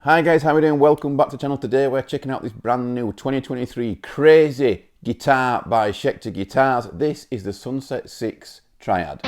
Hi guys, how are we doing? Welcome back to the channel. Today we're checking out this brand new 2023 crazy guitar by Schecter Guitars. This is the Sunset 6 Triad.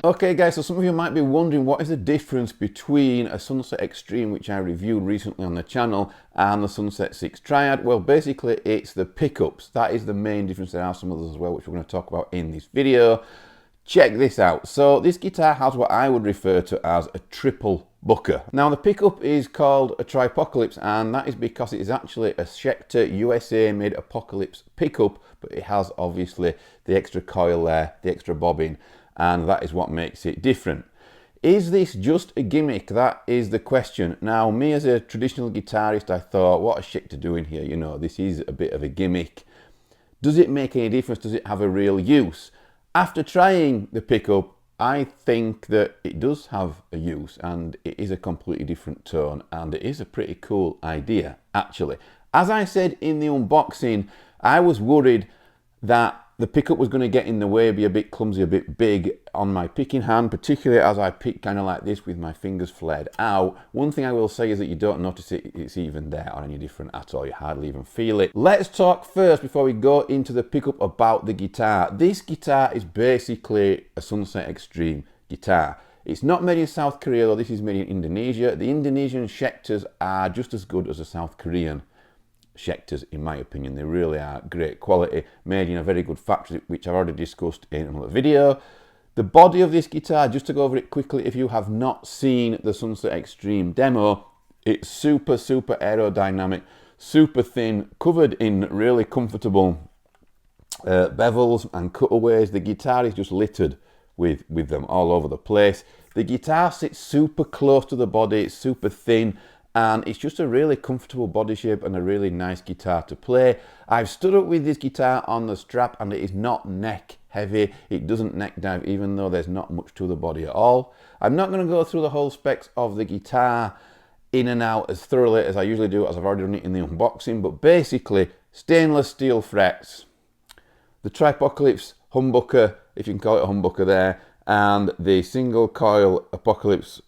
Okay guys, so some of you might be wondering what is the difference between a Sunset Extreme, which I reviewed recently on the channel, and the Sunset 6 Triad. Well, basically it's the pickups. That is the main difference. There are some others as well, which we're going to talk about in this video. Check this out. So this guitar has what I would refer to as a triple bucker. Now the pickup is called a Tripocalypse, and that is because it is actually a Schecter USA made Apocalypse pickup, but it has obviously the extra coil there, the extra bobbin, and that is what makes it different. Is this just a gimmick? That is the question. Now, me as a traditional guitarist, I thought, what is Schecter doing here? You know, this is a bit of a gimmick. Does it make any difference? Does it have a real use? After trying the pickup, I think that it does have a use, and it is a completely different tone, and it is a pretty cool idea, actually. As I said in the unboxing, I was worried that the pickup was going to get in the way, be a bit clumsy, a bit big on my picking hand, particularly as I pick kind of like this with my fingers flared out. One thing I will say is that you don't notice it's even there or any different at all. You hardly even feel it. Let's talk first, before we go into the pickup, about the guitar. This guitar is basically a Sunset Extreme guitar. It's not made in South Korea, though. This is made in Indonesia. The Indonesian Schecters are just as good as the South Korean Schecters, in my opinion. They really are great quality, made in a very good factory, which I've already discussed in another video. The body of this guitar, just to go over it quickly, if you have not seen the Sunset Extreme demo, it's super aerodynamic, super thin, covered in really comfortable bevels and cutaways. The guitar is just littered with them all over the place. The guitar sits super close to the body, it's super thin, and it's just a really comfortable body shape and a really nice guitar to play. I've stood up with this guitar on the strap, and it is not neck heavy. It doesn't neck dive, even though there's not much to the body at all. I'm not going to go through the whole specs of the guitar in and out as thoroughly as I usually do, as I've already done it in the unboxing, but basically stainless steel frets, the Tripocalypse humbucker, if you can call it a humbucker there, and the single coil Apocalypse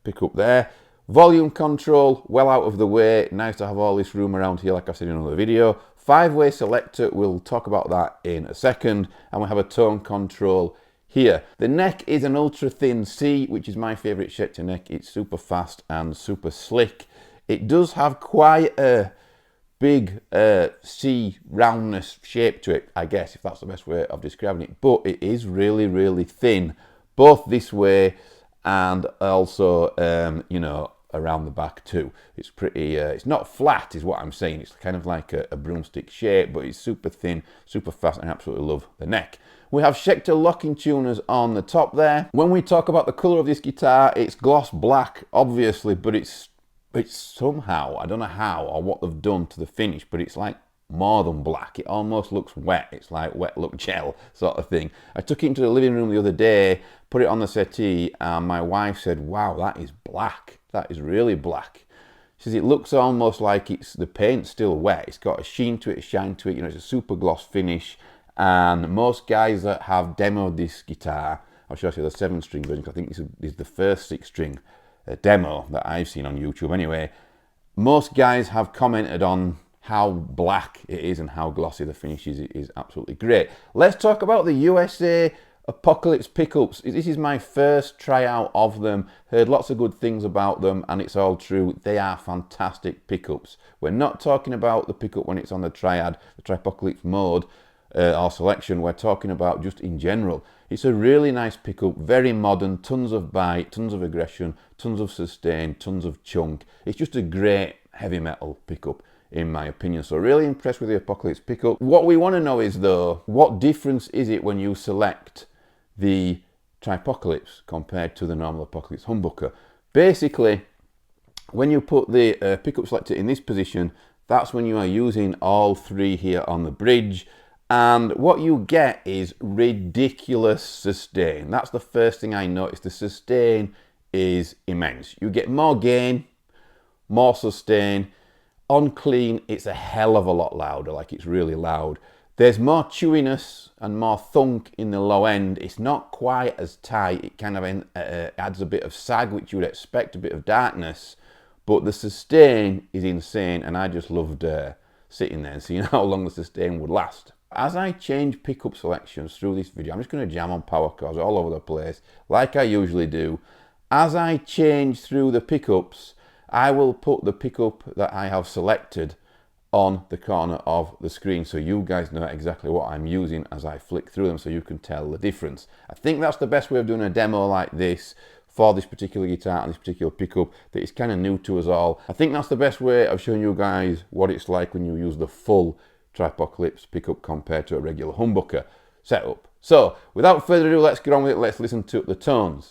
pickup there. Volume control, well out of the way. Nice to have all this room around here, like I've said in another video. 5-way selector, we'll talk about that in a second. And we have a tone control here. The neck is an ultra thin C, which is my favorite Schecter neck. It's super fast and super slick. It does have quite a big C roundness shape to it, I guess, if that's the best way of describing it. But it is really thin, both this way and also, you know, around the back too. It's pretty, it's not flat is what I'm saying. It's kind of like a broomstick shape, but it's super thin, super fast, and I absolutely love the neck. We have Schecter locking tuners on the top there. When we talk about the color of this guitar, it's gloss black, obviously, but it's somehow, I don't know how or what they've done to the finish, but it's like more than black. It almost looks wet. It's like wet look gel sort of thing. I took it into the living room the other day, put it on the settee, and my wife said, wow, that is black. That is really black. She says it looks almost like it's the paint's still wet. It's got a sheen to it, a shine to it. You know, it's a super gloss finish. And most guys that have demoed this guitar, I'll show you the 7-string version, because I think this is the first 6-string demo that I've seen on YouTube anyway. Most guys have commented on how black it is and how glossy the finish is. It is absolutely great. Let's talk about the USA Apocalypse pickups. This is my first tryout of them. Heard lots of good things about them, and it's all true. They are fantastic pickups. We're not talking about the pickup when it's on the Triad, the Tripocalypse mode or selection. We're talking about just in general. It's a really nice pickup, very modern, tons of bite, tons of aggression, tons of sustain, tons of chunk. It's just a great heavy metal pickup. in my opinion. So really impressed with the Apocalypse pickup. What we want to know is though, what difference is it when you select the Tripocalypse compared to the normal Apocalypse humbucker? Basically, when you put the pickup selector in this position, that's when you are using all three here on the bridge, and what you get is ridiculous sustain. That's the first thing I noticed. The sustain is immense. You get more gain, more sustain. On clean, it's a hell of a lot louder, like it's really loud. There's more chewiness and more thunk in the low end. It's not quite as tight. It kind of adds a bit of sag, which you would expect, a bit of darkness. But the sustain is insane, and I just loved sitting there and seeing how long the sustain would last. As I change pickup selections through this video, I'm just going to jam on power chords all over the place, like I usually do. As I change through the pickups, I will put the pickup that I have selected on the corner of the screen so you guys know exactly what I'm using as I flick through them, so you can tell the difference. I think that's the best way of doing a demo like this for this particular guitar and this particular pickup that is kind of new to us all. I think that's the best way of showing you guys what it's like when you use the full Tripocalypse pickup compared to a regular humbucker setup. So without further ado, let's get on with it. Let's listen to the tones.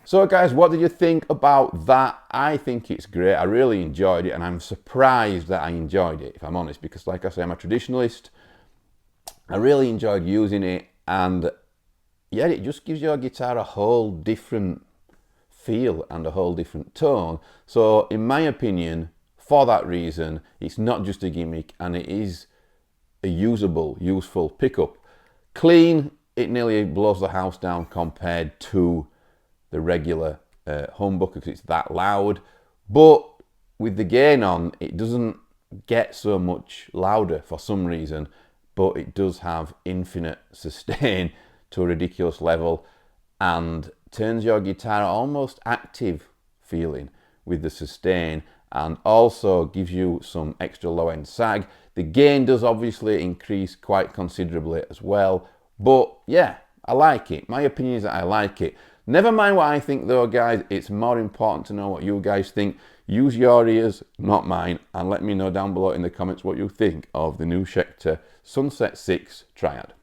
So guys, what did you think about that? I think it's great. I really enjoyed it, and I'm surprised that I enjoyed it, if I'm honest, because like I say, I'm a traditionalist. I really enjoyed using it, and yeah, it just gives your guitar a whole different feel and a whole different tone. So in my opinion, for that reason, it's not just a gimmick, and it is a useful pickup. Clean, it nearly blows the house down compared to the regular humbucker because it's that loud, but with the gain on, it doesn't get so much louder for some reason, but it does have infinite sustain to a ridiculous level and turns your guitar almost active feeling with the sustain, and also gives you some extra low end sag. The gain does obviously increase quite considerably as well, but yeah, I like it. My opinion is that I like it. Never mind what I think though, guys, it's more important to know what you guys think. Use your ears, not mine, and let me know down below in the comments what you think of the new Schecter Sunset 6 Triad.